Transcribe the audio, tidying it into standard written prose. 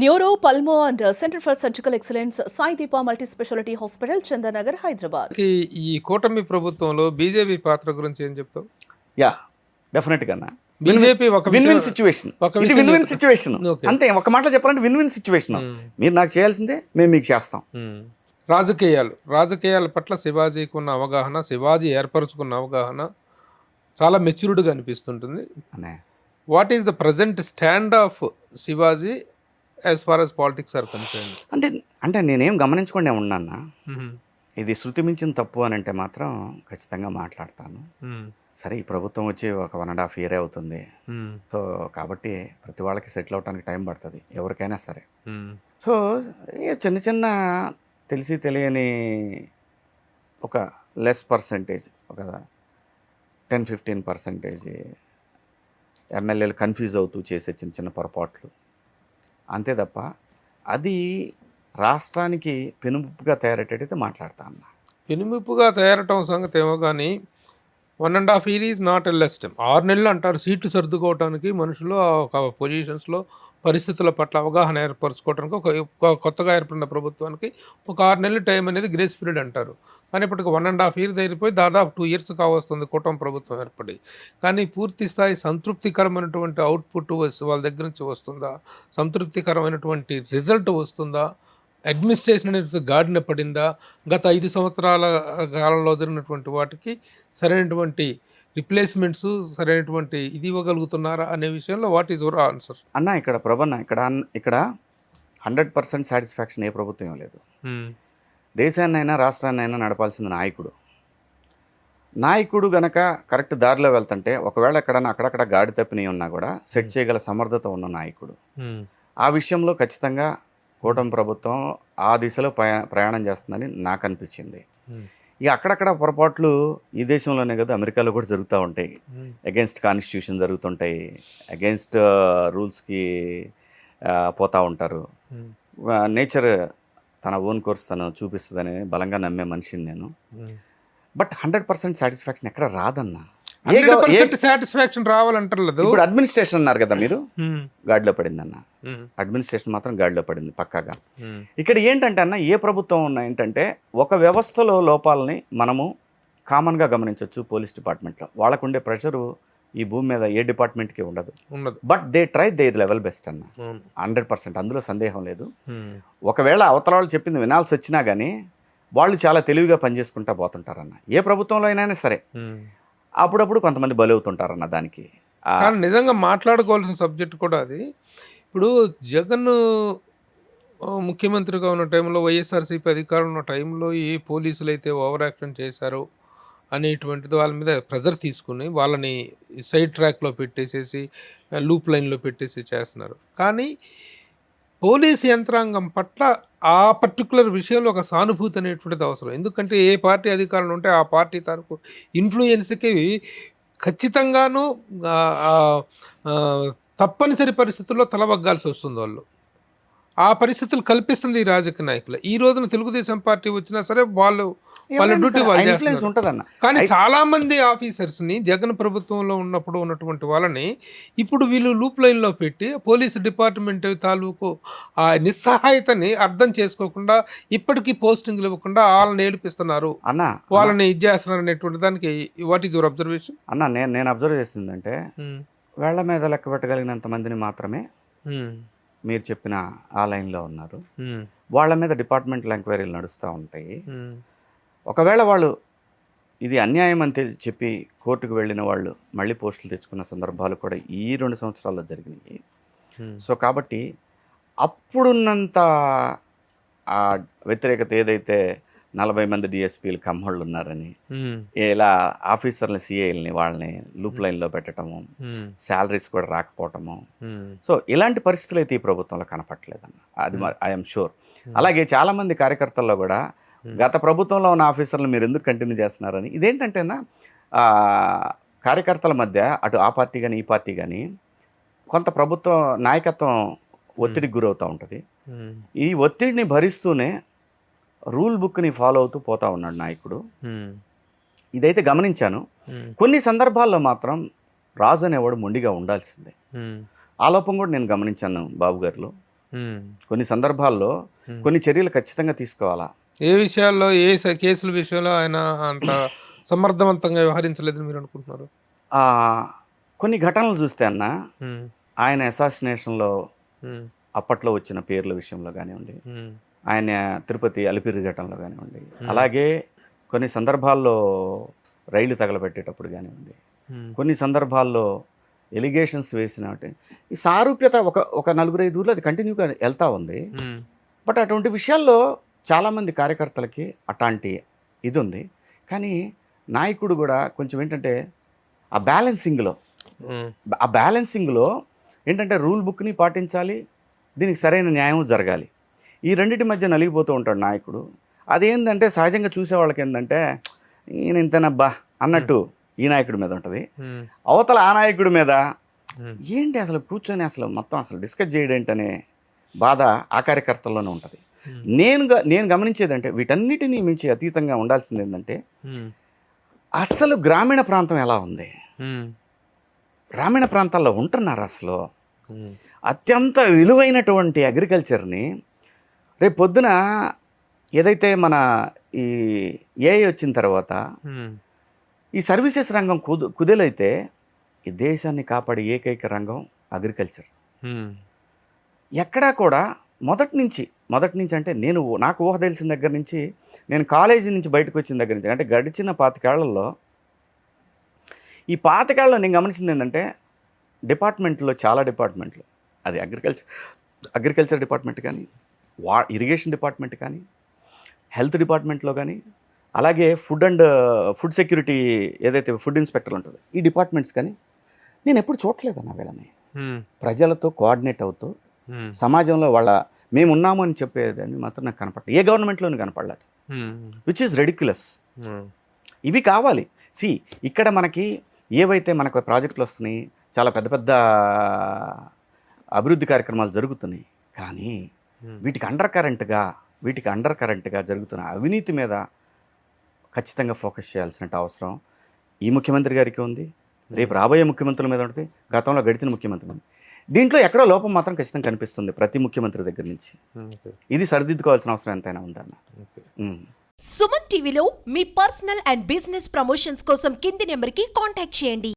Neuro, pulmo and centre for surgical excellence Sai Deepa multi speciality hospital, Chandanagar, Hyderabad. ఈ కూటమి ప్రభుత్వంలో BJP పాత్ర గురించి ఏం చెప్తావు? యా డెఫినెట్గా బీజేపీ విన్ విన్ సిచ్యువేషన్, ఇది విన్ విన్ సిచ్యువేషన్. Okay. అంతే, ఒక మాటలో చెప్పాలంటే విన్ విన్ సిచ్యువేషన్. మీరు నాకు చేయాల్సిందే, మేము మీకు చేస్తాం. రాజకీయాల పట్ల శివాజీకి ఉన్న అవగాహన, శివాజీ ఏర్పరచుకున్న అవగాహన చాలా మెచ్యూర్డ్గా అనిపిస్తుంటుంది. What is the present stand of Shivaji as far as politics are concerned? అంటే నేనేం గమనించుకోండి ఉన్నానా, ఇది శృతి మించిన తప్పు అని అంటే మాత్రం ఖచ్చితంగా మాట్లాడతాను. సరే, ఈ ప్రభుత్వం వచ్చి ఒక 1.5 year అవుతుంది. సో కాబట్టి ప్రతి వాళ్ళకి సెటిల్ అవడానికి టైం పడుతుంది, ఎవరికైనా సరే. సో చిన్న చిన్న తెలిసి తెలియని ఒక లెస్ పర్సంటేజ్, ఒక 10-15% ఎమ్మెల్యేలు కన్ఫ్యూజ్ అవుతూ చేసే చిన్న చిన్న పొరపాట్లు, అంతే తప్ప అది రాష్ట్రానికి పెనుముప్పుగా తయారయ్యేటైతే మాట్లాడతా అన్న. పెనుముప్పుగా తయారటం సంగతి ఏమో కానీ 1.5 year is not a less time. 6 నెలలు అంటారు సీట్లు సర్దుకోవడానికి, మనుషులు ఒక పొజిషన్స్లో పరిస్థితుల పట్ల అవగాహన ఏర్పరచుకోవడానికి. ఒక కొత్తగా ఏర్పడిన ప్రభుత్వానికి ఒక 6 నెలల టైం అనేది గ్రేస్ పీరియడ్ అంటారు. కానీ ఇప్పటికి 1.5 year దగ్గరిపోయి దాదాపు 2 years కావస్తుంది కూటమి ప్రభుత్వం ఏర్పడి. కానీ పూర్తి స్థాయి సంతృప్తికరమైనటువంటి అవుట్పుట్ వాళ్ళ దగ్గర నుంచి వస్తుందా? సంతృప్తికరమైనటువంటి రిజల్ట్ వస్తుందా? అడ్మినిస్ట్రేషన్ అనేది గాడిన పడిందా? గత 5 సంవత్సరాల కాలంలో జరిగినటువంటి వాటికి సరైనటువంటి రిప్లేస్మెంట్స్, సరైనటువంటి ఇది ఇవ్వగలుగుతున్నారా అనే విషయంలో వాట్ ఈజ్ యువర్ ఆన్సర్? అన్న ఇక్కడ ప్రభన్న, ఇక్కడ 100% సాటిస్ఫాక్షన్ ఏ ప్రభుత్వం ఏం లేదు. దేశాన్నైనా రాష్ట్రాన్నైనా నడపాల్సిన నాయకుడు గనక కరెక్ట్ దారిలో వెళ్తుంటే, ఒకవేళ ఎక్కడన్నా అక్కడక్కడ గాడి తప్పినవి ఉన్నా కూడా సెట్ చేయగల సమర్థత ఉన్న నాయకుడు. ఆ విషయంలో ఖచ్చితంగా కూటమి ప్రభుత్వం ఆ దిశలో ప్రయాణం చేస్తుందని నాకు అనిపించింది. ఇక అక్కడక్కడ పొరపాట్లు ఈ దేశంలోనే కదా, అమెరికాలో కూడా జరుగుతూ ఉంటాయి. అగెన్స్ట్ కాన్స్టిట్యూషన్ జరుగుతుంటాయి, అగెన్స్ట్ రూల్స్కి పోతూ ఉంటారు. నేచర్ తన ఓన్ కోర్స్ తను చూపిస్తుందని బలంగా నమ్మే మనిషిని నేను. బట్ 100% సాటిస్ఫాక్షన్ ఎక్కడ రాదన్నా. సాటిస్ఫాక్షన్ రావాలంటారు. ఇప్పుడు అడ్మినిస్ట్రేషన్ అన్నారు కదా మీరు, గాడిలో పడిందన్న. అడ్మినిస్ట్రేషన్ మాత్రం గాడిలో పడింది పక్కాగా. ఇక్కడ ఏంటంటే అన్న, ఏ ప్రభుత్వం ఉన్నా ఏంటంటే ఒక వ్యవస్థలో లోపాలని మనము కామన్గా గమనించవచ్చు. పోలీస్ డిపార్ట్మెంట్లో వాళ్ళకు ఉండే ప్రెషరు ఈ భూమి మీద ఏ డిపార్ట్మెంట్కి ఉండదు. But they try their level best అన్న, 100%, అందులో సందేహం లేదు. ఒకవేళ అవతల వాళ్ళు చెప్పింది వినాల్సి వచ్చినా కానీ వాళ్ళు చాలా తెలివిగా పనిచేసుకుంటా పోతుంటారన్న. ఏ ప్రభుత్వంలో అయినా సరే అప్పుడప్పుడు కొంతమంది బలవుతుంటారన్న దానికి. కానీ నిజంగా మాట్లాడుకోవాల్సిన సబ్జెక్ట్ కూడా అది. ఇప్పుడు జగన్ ముఖ్యమంత్రిగా ఉన్న టైంలో, వైఎస్ఆర్సీపీ అధికారం ఉన్న టైంలో ఏ పోలీసులు అయితే ఓవర్ యాక్షన్ చేశారో అనేటువంటిది వాళ్ళ మీద ప్రెజర్ తీసుకుని వాళ్ళని సైడ్ ట్రాక్లో పెట్టేసేసి, లూప్ లైన్లో పెట్టేసి చేస్తున్నారు. కానీ పోలీసు యంత్రాంగం పట్ల ఆ పర్టికులర్ విషయంలో ఒక సానుభూతి అనేటువంటిది అవసరం. ఎందుకంటే ఏ పార్టీ అధికారంలో ఉంటే ఆ పార్టీ తరపు ఇన్ఫ్లుయెన్స్కి ఖచ్చితంగాను తప్పనిసరి పరిస్థితుల్లో తలవగ్గాల్సి వస్తుంది. ఆ పరిస్థితులు కల్పిస్తుంది ఈ రాజకీయ నాయకులు. ఈ రోజున తెలుగుదేశం పార్టీ వచ్చినా సరే వాళ్ళ డ్యూటీ వాళ్ళు చేస్తున్నారు. కానీ చాలా మంది ఆఫీసర్స్ని జగన్ ప్రభుత్వంలో ఉన్నప్పుడు ఉన్నటువంటి వాళ్ళని ఇప్పుడు వీళ్ళు లూప్ లైన్లో పెట్టి పోలీసు డిపార్ట్మెంట్ తాలూకు ఆ నిస్సహాయతని అర్థం చేసుకోకుండా, ఇప్పటికీ పోస్టింగ్లు ఇవ్వకుండా వాళ్ళని ఏడిపిస్తున్నారు, వాళ్ళని ఇది చేస్తున్నారు అనేటువంటి దానికి వాట్ ఈజ్ యువర్ అబ్జర్వేషన్? అన్న, నేను అబ్జర్వ్ చేసిందంటే వేళ్ల మీద లెక్క పెట్టగలిగినంత మందిని మాత్రమే మీరు చెప్పిన ఆ లైన్లో ఉన్నారు. వాళ్ళ మీద డిపార్ట్మెంటల్ ఎంక్వైరీలు నడుస్తూ ఉంటాయి. ఒకవేళ వాళ్ళు ఇది అన్యాయం అని చెప్పి కోర్టుకు వెళ్ళిన వాళ్ళు మళ్ళీ పోస్టులు తెచ్చుకున్న సందర్భాలు కూడా ఈ 2 సంవత్సరాల్లో జరిగినాయి. సో కాబట్టి అప్పుడున్నంత ఆ వ్యతిరేకత ఏదైతే 40 మంది డిఎస్పీలు కమ్మోళ్ళు ఉన్నారని, ఇలా ఆఫీసర్ని సిఐల్ని వాళ్ళని లూప్ లైన్లో పెట్టడము, శాలరీస్ కూడా రాకపోవటము. సో ఇలాంటి పరిస్థితులు అయితే ఈ ప్రభుత్వంలో కనపట్లేదన్న, అది ఐఎమ్ షూర్. అలాగే చాలామంది కార్యకర్తల్లో కూడా గత ప్రభుత్వంలో ఉన్న ఆఫీసర్లు మీరు ఎందుకు కంటిన్యూ చేస్తున్నారని, ఇదేంటంటేనా కార్యకర్తల మధ్య అటు ఆ పార్టీ కానీ ఈ పార్టీ కానీ కొంత ప్రభుత్వ నాయకత్వం ఒత్తిడికి గురవుతూ ఉంటుంది. ఈ ఒత్తిడిని భరిస్తూనే రూల్ బుక్ని ఫాలో అవుతూ పోతా ఉన్నాడు నాయకుడు. ఇదైతే గమనించాను. కొన్ని సందర్భాల్లో మాత్రం రాజు అనేవాడు మొండిగా ఉండాల్సిందే. ఆ లోపం కూడా నేను గమనించాను బాబు గారిలో. కొన్ని సందర్భాల్లో కొన్ని చర్యలు ఖచ్చితంగా తీసుకోవాలా. ఏ విషయాల్లో కేసుల విషయంలో ఆయన అంత సమర్థవంతంగా వ్యవహరించలేదని మీరు అనుకుంటున్నారు? కొన్ని ఘటనలు చూస్తే అన్న, ఆయన అసాసినేషన్లో అప్పట్లో వచ్చిన పేర్ల విషయంలో కానివ్వండి, ఆయన తిరుపతి అలిపిరి ఘటనలో కానివ్వండి, అలాగే కొన్ని సందర్భాల్లో రైలు తగలబెట్టేటప్పుడు కానివ్వండి, కొన్ని సందర్భాల్లో ఎలిగేషన్స్ వేసినట్టు ఈ సారూప్యత ఒక 4-5 ఊర్లో అది కంటిన్యూగా వెళ్తూ ఉంది. బట్ అటువంటి విషయాల్లో చాలామంది కార్యకర్తలకి అట్లాంటి ఇది ఉంది. కానీ నాయకుడు కూడా కొంచెం ఏంటంటే ఆ బ్యాలెన్సింగ్లో ఏంటంటే రూల్ బుక్ని పాటించాలి, దీనికి సరైన న్యాయం జరగాలి. ఈ రెండింటి మధ్య నలిగిపోతూ ఉంటాడు నాయకుడు. అదేంటంటే సహజంగా చూసే వాళ్ళకి ఏంటంటే ఈయన ఇంతనబ్బా అన్నట్టు ఈ నాయకుడి మీద ఉంటుంది. అవతల ఆ నాయకుడి మీద ఏంటి అసలు కూర్చొని అసలు మొత్తం అసలు డిస్కస్ చేయడేంటనే బాధ ఆ కార్యకర్తల్లోనే ఉంటుంది. నేను గమనించేది అంటే వీటన్నిటినీ మించి అతీతంగా ఉండాల్సింది ఏంటంటే అసలు గ్రామీణ ప్రాంతం ఎలా ఉంది, గ్రామీణ ప్రాంతాల్లో ఉంటున్నారు అసలు అత్యంత విలువైనటువంటి అగ్రికల్చర్ని రేపు పొద్దున ఏదైతే మన ఈ ఏఐ వచ్చిన తర్వాత ఈ సర్వీసెస్ రంగం కుదేలైతే ఈ దేశాన్ని కాపాడే ఏకైక రంగం అగ్రికల్చర్. ఎక్కడా కూడా మొదటి నుంచి అంటే నాకు ఊహ తెలిసిన దగ్గర నుంచి, నేను కాలేజీ నుంచి బయటకు వచ్చిన దగ్గర నుంచి, అంటే గడిచిన 25 ఏళ్లలో ఈ 25 ఏళ్లలో నేను గమనించింది ఏంటంటే చాలా డిపార్ట్మెంట్లు, అది అగ్రికల్చర్ డిపార్ట్మెంట్ కానీ, ఇరిగేషన్ డిపార్ట్మెంట్ కానీ, హెల్త్ డిపార్ట్మెంట్లో కానీ, అలాగే ఫుడ్ సెక్యూరిటీ ఏదైతే ఫుడ్ ఇన్స్పెక్టర్ ఉంటుందో ఈ డిపార్ట్మెంట్స్ కానీ నేను ఎప్పుడు చూడలేదన్న వీళ్ళని ప్రజలతో కోఆర్డినేట్ అవుతూ సమాజంలో మేము ఉన్నాము అని చెప్పేదని మాత్రం నాకు కనపడలేదు. ఏ గవర్నమెంట్లోనూ కనపడలేదు, విచ్ ఈస్ రెడిక్యులస్. ఇవి కావాలి. ఇక్కడ మనకి ఏవైతే మనకు ప్రాజెక్టులు వస్తున్నాయి, చాలా పెద్ద పెద్ద అభివృద్ధి కార్యక్రమాలు జరుగుతున్నాయి, కానీ వీటికి అండర్ కరెంట్గా జరుగుతున్న అవినీతి మీద ఖచ్చితంగా ఫోకస్ చేయాల్సిన అవసరం ఈ ముఖ్యమంత్రి గారికి ఉంది, రేపు రాబోయే ముఖ్యమంత్రుల మీద ఉంటుంది, గతంలో గడిచిన ముఖ్యమంత్రి మీద. దీంట్లో ఎక్కడో లోపం మాత్రం ఖచ్చితంగా కనిపిస్తుంది ప్రతి ముఖ్యమంత్రి దగ్గర నుంచి. ఇది సరిదిద్దుకోవాల్సిన అవసరం ఎంతైనా ఉందన్న. సుమన్ టీవీలో మీ పర్సనల్ అండ్ బిజినెస్ ప్రమోషన్స్ కోసం కింది నెంబర్కి కాంటాక్ట్ చేయండి.